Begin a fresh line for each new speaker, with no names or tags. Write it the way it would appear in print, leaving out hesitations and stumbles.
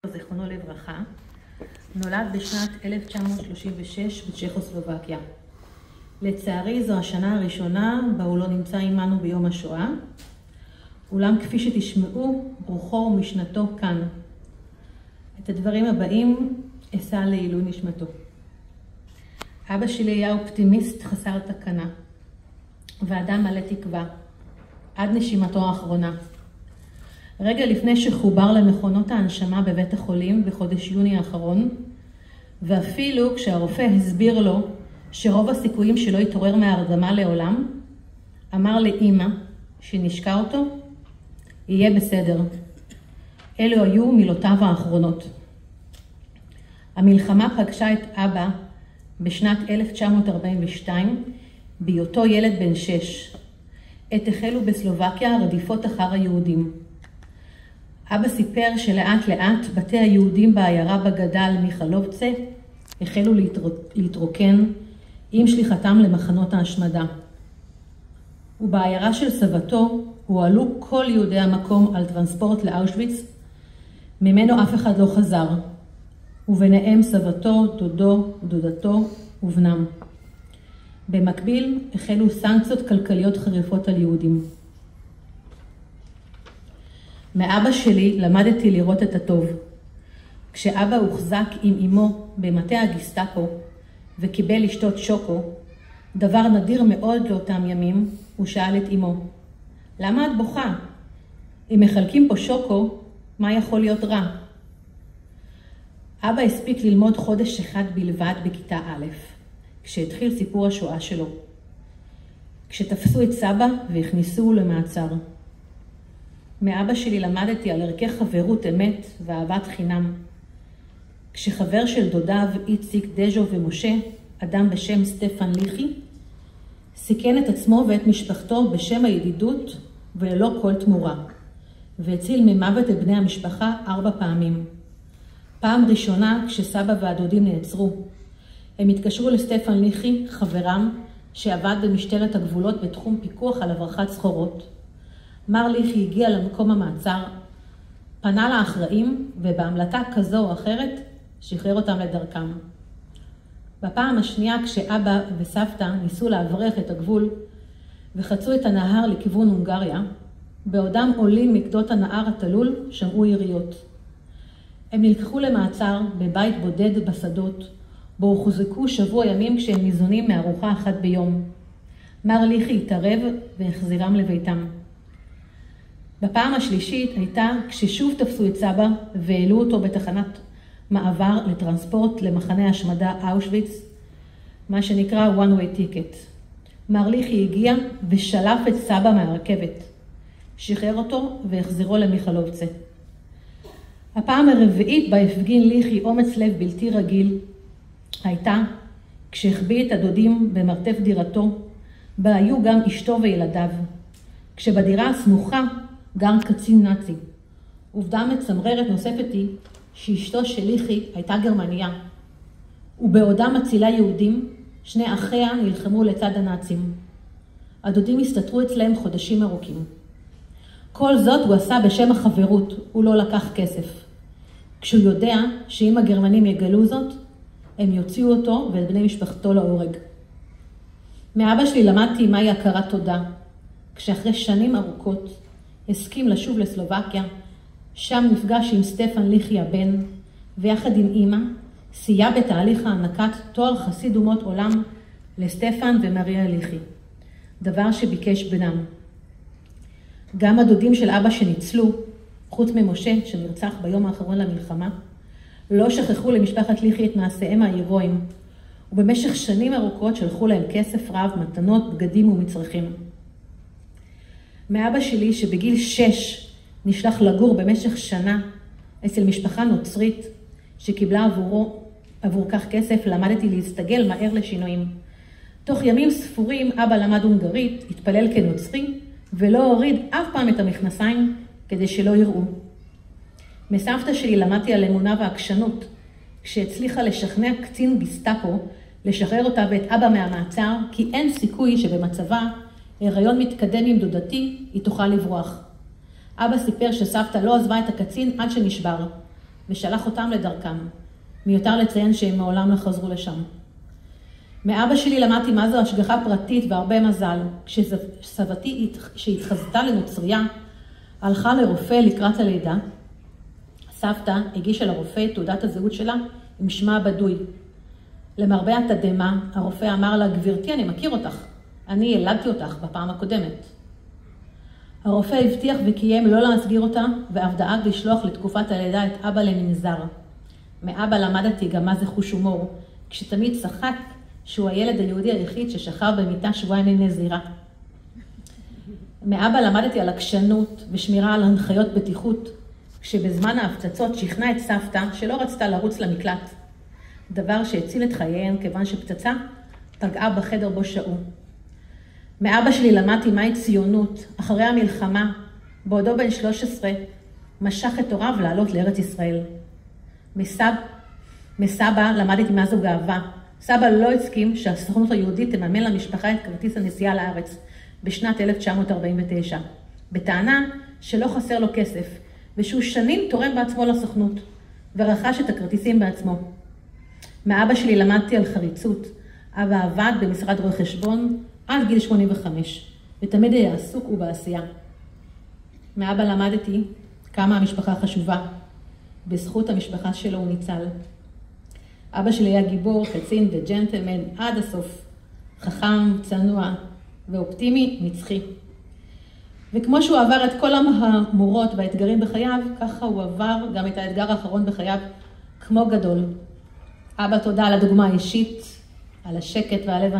זיכרונו לברכה, נולד בשנת 1936 בצ'כוסלובקיה. לצערי זו השנה הראשונה בה הוא לא נמצא עמנו ביום השואה, אולם כפי שתשמעו, רוחו ומשנתו כאן. את הדברים הבאים אשא לעילוי נשמתו. אבא שלי היה אופטימיסט חסר תקנה, ואדם מלא תקווה, עד נשימתו האחרונה. רגע לפני שחובר למכונות ההנשמה בבית החולים בחודש יוני האחרון, ואפילו כשהרופא הסביר לו שרוב הסיכויים שלא יתעורר מההרדמה לעולם, אמר לאמא שנשקע אותו, יהיה בסדר. אלו היו מילותיו האחרונות. המלחמה פגשה את אבא בשנת 1942, בהיותו ילד בן 6. עת החלו בסלובקיה רדיפות אחר היהודים. אבא סיפר שלאט לאט בתי היהודים בעיירה בגדל מיכלובצה החלו להתרוקן עם שליחתם למחנות ההשמדה. ובעיירה של סבתו הועלו כל יהודי המקום על טרנספורט לאושוויץ, ממנו אף אחד לא חזר, וביניהם סבתו, דודו, דודתו ובנם. במקביל החלו סנקציות כלכליות חריפות על יהודים. מאבא שלי למדתי לראות את הטוב. כשאבא הוחזק עם אמו במטה הגסטאפו וקיבל לשתות שוקו, דבר נדיר מאוד לאותם ימים, הוא שאל את אמו, למה את בוכה? אם מחלקים פה שוקו, מה יכול להיות רע? אבא הספיק ללמוד חודש אחד בלבד בכיתה א', כשהתחיל סיפור השואה שלו. כשתפסו את סבא והכניסוהו למעצר. מאבא שלי למדתי על ערכי חברות אמת ואהבת חינם. כשחבר של דודיו איציק, דז'ו ומשה, אדם בשם סטפן ליחי, סיכן את עצמו ואת משפחתו בשם הידידות וללא כל תמורה, והציל ממוות את בני המשפחה 4 פעמים. פעם ראשונה כשסבא והדודים נעצרו, הם התקשרו לסטפן ליחי, חברם, שעבד במשטרת הגבולות בתחום פיקוח על הברחת סחורות. מר ליחי הגיע למקום המעצר, פנה לאחראים ובהמלטה כזו או אחרת שחרר אותם לדרכם. בפעם השנייה כשאבא וסבתא ניסו להברך את הגבול וחצו את הנהר לכיוון הונגריה, בעודם עולים מקדות הנהר התלול שמעו יריות. הם נלקחו למעצר בבית בודד בשדות, בו הוחזקו שבוע ימים כשהם ניזונים מארוחה אחת ביום. מר ליחי התערב והחזירם לביתם. בפעם השלישית הייתה כששוב תפסו את סבא והעלו אותו בתחנת מעבר לטרנספורט למחנה השמדה אושוויץ, מה שנקרא one way ticket. מר ליחי הגיע ושלף את סבא מהרכבת, שחרר אותו והחזירו למיכלובצה. הפעם הרביעית בה הפגין ליחי אומץ לב בלתי רגיל הייתה כשהחביא את הדודים במרתף דירתו, בה היו גם אשתו וילדיו. כשבדירה הסמוכה גר קצין נאצי. עובדה מצמררת נוספת היא שאשתו של ליחי הייתה גרמניה, ובעודה מצילה יהודים, 2 אחיה נלחמו לצד הנאצים. הדודים הסתתרו אצלהם חודשים ארוכים. כל זאת הוא עשה בשם החברות, הוא לא לקח כסף. כשהוא יודע שאם הגרמנים יגלו זאת, הם יוציאו אותו ואת בני משפחתו להורג. מאבא שלי למדתי מהי הכרת תודה, כשאחרי שנים ארוכות הסכים לשוב לסלובקיה, שם נפגש עם סטפן ליחי הבן, ויחד עם אמא סייע בתהליך הענקת תואר חסיד אומות עולם לסטפן ומריה ליחי, דבר שביקש בנם. גם הדודים של אבא שניצלו, חוץ ממשה שנרצח ביום האחרון למלחמה, לא שכחו למשפחת ליחי את מעשיהם ההירואיים, ובמשך שנים ארוכות שלחו להם כסף רב, מתנות, בגדים ומצרכים. מאבא שלי שבגיל 6 נשלח לגור במשך שנה אצל משפחה נוצרית שקיבלה עבור כך כסף, למדתי להסתגל מהר לשינויים. תוך ימים ספורים אבא למד הונגרית, התפלל כנוצרי ולא הוריד אף פעם את המכנסיים כדי שלא יראו. מסבתא שלי למדתי על אמונה ועקשנות, כשהצליחה לשכנע קצין גסטאפו לשחרר אותה ואת אבא מהמעצר, כי אין סיכוי שבמצבה הריון מתקדם עם דודתי היא תוכל לברוח. אבא סיפר שסבתא לא עזבה את הקצין עד שנשבר, ושלח אותם לדרכם. מיותר לציין שהם מעולם לא חזרו לשם. מאבא שלי למדתי מה זו השגחה פרטית והרבה מזל. כשסבתי שהתחזתה לנוצריה, הלכה לרופא לקראת הלידה, סבתא הגישה לרופא תעודת הזהות שלה עם שמה הבדוי. למרבה התדהמה, הרופא אמר לה, גברתי, אני מכיר אותך. אני ילדתי אותך בפעם הקודמת. הרופא הבטיח וקיים לא להסגיר אותה, ואף דאג לשלוח לתקופת הלידה את אבא למנזר. מאבא למדתי גם מה זה חוש הומור, כשתמיד צחק שהוא הילד היהודי היחיד ששכב במיטה שבועיים לנזירה. מאבא למדתי על עקשנות ושמירה על הנחיות בטיחות, כשבזמן ההפצצות שכנע את סבתא שלא רצתה לרוץ למקלט, דבר שהציל את חייהן כיוון שפצצה פגעה בחדר בו שהו. מאבא שלי למדתי מהי ציונות. אחרי המלחמה, בעודו בן 13, משך את הוריו לעלות לארץ ישראל. מסבא למדתי מה זו גאווה. סבא לא הסכים שהסוכנות היהודית תממן למשפחה את כרטיס הנסיעה לארץ בשנת 1949, בטענה שלא חסר לו כסף, ושהוא שנים תורם בעצמו לסוכנות, ורכש את הכרטיסים בעצמו. מאבא שלי למדתי על חריצות. אבא עבד במשרד רואי חשבון עד גיל 85, ותמיד היה עסוק ובעשייה. מאבא למדתי כמה המשפחה חשובה. בזכות המשפחה שלו הוא ניצל. אבא שלי היה גיבור, קצין וג'נטלמן עד הסוף. חכם, צנוע ואופטימי, נצחי. וכמו שהוא עבר את כל המהמורות והאתגרים בחייו, ככה הוא עבר גם את האתגר האחרון בחייו כמו גדול. אבא, תודה על הדוגמה האישית, על השקט והלב